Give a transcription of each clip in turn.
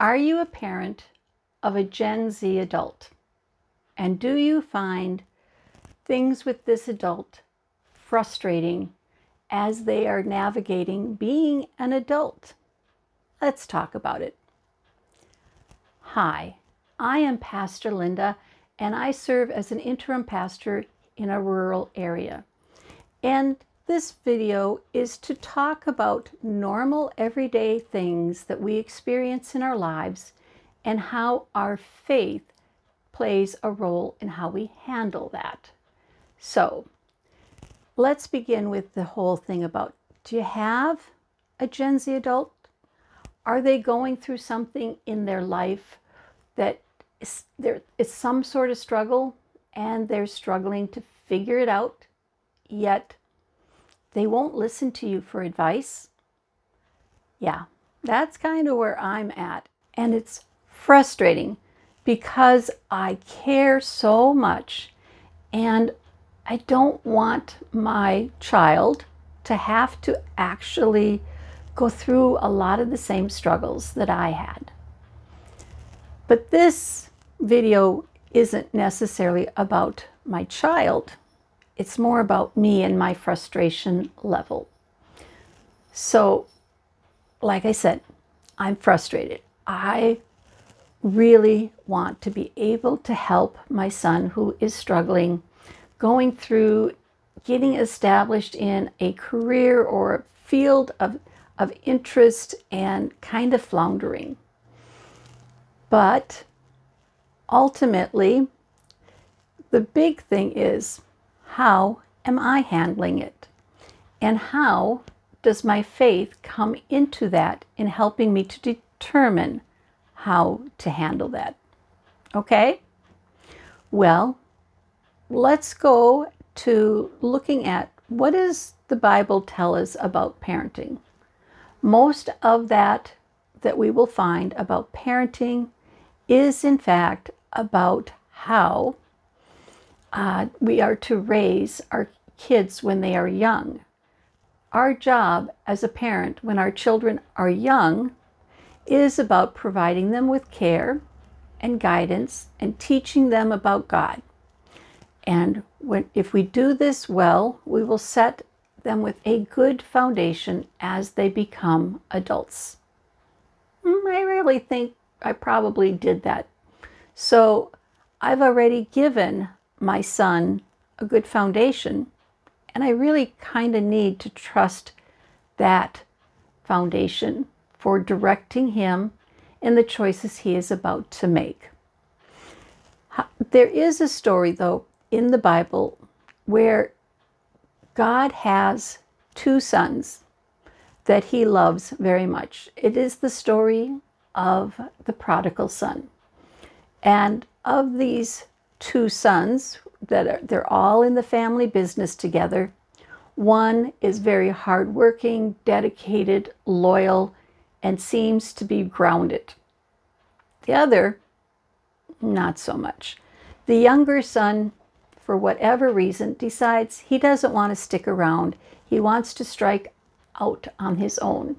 Are you a parent of a Gen Z adult? And do you find things with this adult frustrating as they are navigating being an adult? Let's talk about it. Hi, I am Pastor Linda, and I serve as an interim pastor in a rural area. And this video is to talk about normal everyday things that we experience in our lives and how our faith plays a role in how we handle that. So let's begin with the whole thing about, do you have a Gen Z adult? Are they going through something in their life that there is some sort of struggle and they're struggling to figure it out, yet they won't listen to you for advice? Yeah, that's kind of where I'm at. And it's frustrating because I care so much and I don't want my child to have to actually go through a lot of the same struggles that I had. But this video isn't necessarily about my child. It's more about me and my frustration level. So, like I said, I'm frustrated. I really want to be able to help my son who is struggling, going through getting established in a career or a field of interest and kind of floundering. But ultimately, the big thing is, how am I handling it? And how does my faith come into that in helping me to determine how to handle that? Okay? Well, let's go to looking at what does the Bible tell us about parenting. Most of that we will find about parenting is in fact about how we are to raise our kids when they are young. Our job as a parent when our children are young is about providing them with care and guidance and teaching them about God. And if we do this well, we will set them with a good foundation as they become adults. I really think I probably did that. So I've already given my son a good foundation, and I really kind of need to trust that foundation for directing him in the choices he is about to make. There is a story, though, in the Bible where God has two sons that he loves very much. It is the story of the prodigal son. And of these two sons, they're all in the family business together. One is very hardworking, dedicated, loyal, and seems to be grounded. The other, not so much. The younger son, for whatever reason, decides he doesn't want to stick around. He wants to strike out on his own.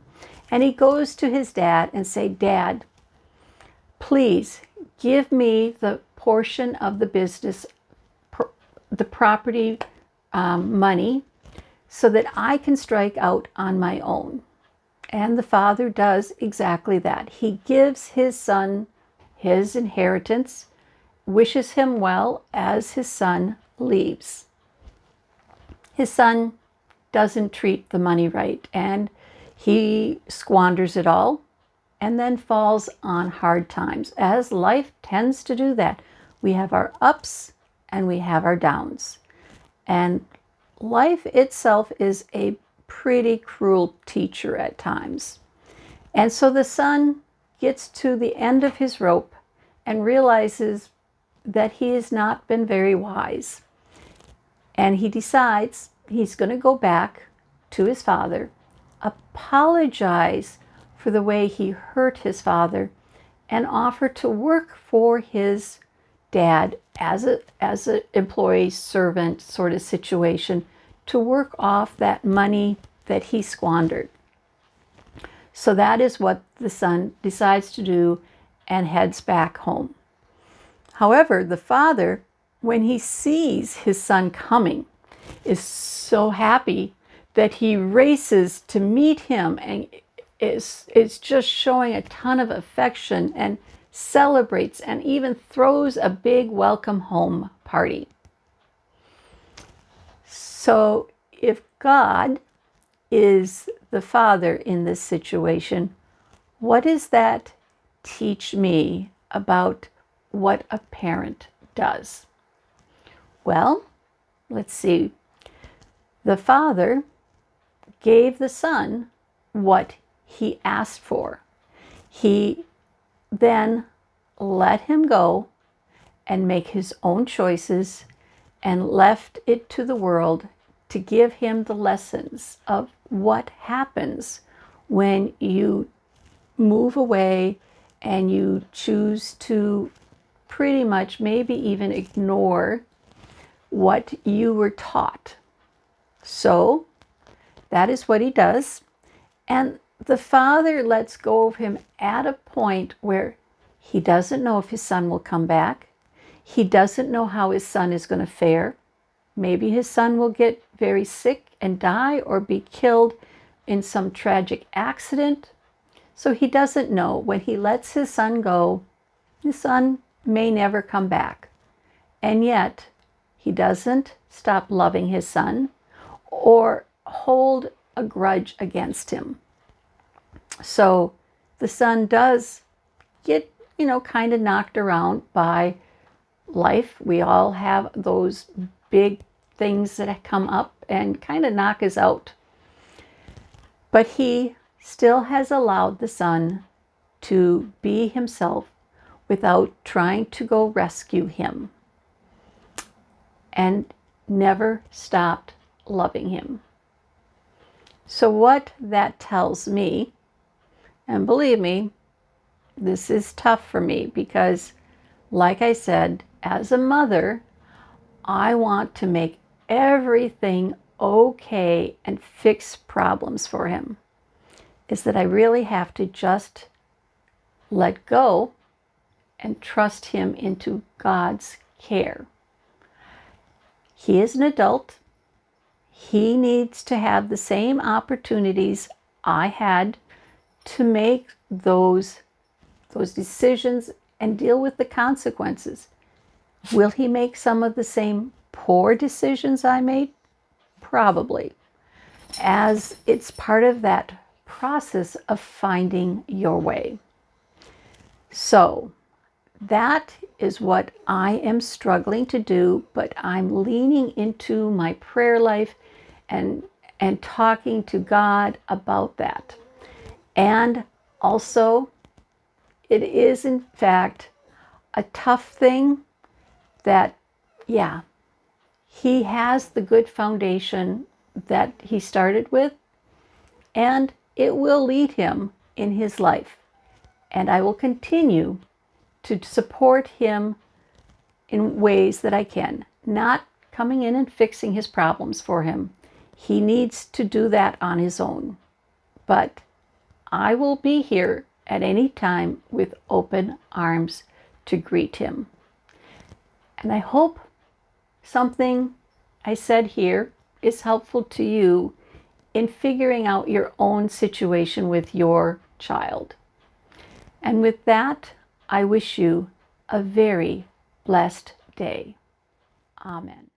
And he goes to his dad and say, "Dad, please give me the portion of the business, the property money, so that I can strike out on my own." And the father does exactly that. He gives his son his inheritance, wishes him well as his son leaves. His son doesn't treat the money right, and he squanders it all and then falls on hard times, as life tends to do that. We have our ups and we have our downs. And life itself is a pretty cruel teacher at times. And so the son gets to the end of his rope and realizes that he has not been very wise. And he decides he's going to go back to his father, apologize for the way he hurt his father, and offer to work for his dad as an employee servant sort of situation to work off that money that he squandered. So that is what the son decides to do and heads back home. However, the father, when he sees his son coming, is so happy that he races to meet him and is just showing a ton of affection and celebrates and even throws a big welcome home party. So if God is the father in this situation, what does that teach me about what a parent does? Well, let's see. The father gave the son what he asked for. He then let him go and make his own choices and left it to the world to give him the lessons of what happens when you move away and you choose to pretty much maybe even ignore what you were taught. So that is what he does. And the father lets go of him at a point where he doesn't know if his son will come back. He doesn't know how his son is going to fare. Maybe his son will get very sick and die or be killed in some tragic accident. So he doesn't know. When he lets his son go, his son may never come back. And yet, he doesn't stop loving his son or hold a grudge against him. So the son does get, kind of knocked around by life. We all have those big things that come up and kind of knock us out. But he still has allowed the son to be himself without trying to go rescue him, and never stopped loving him. So what that tells me, and believe me, this is tough for me because, like I said, as a mother, I want to make everything okay and fix problems for him, is that I really have to just let go and trust him into God's care. He is an adult. He needs to have the same opportunities I had to make those decisions and deal with the consequences. Will he make some of the same poor decisions I made? Probably, as it's part of that process of finding your way. So that is what I am struggling to do, but I'm leaning into my prayer life and talking to God about that. And also, it is in fact a tough thing that, yeah, he has the good foundation that he started with, and it will lead him in his life. And I will continue to support him in ways that I can, not coming in and fixing his problems for him. He needs to do that on his own. But I will be here at any time with open arms to greet him. And I hope something I said here is helpful to you in figuring out your own situation with your child. And with that, I wish you a very blessed day. Amen.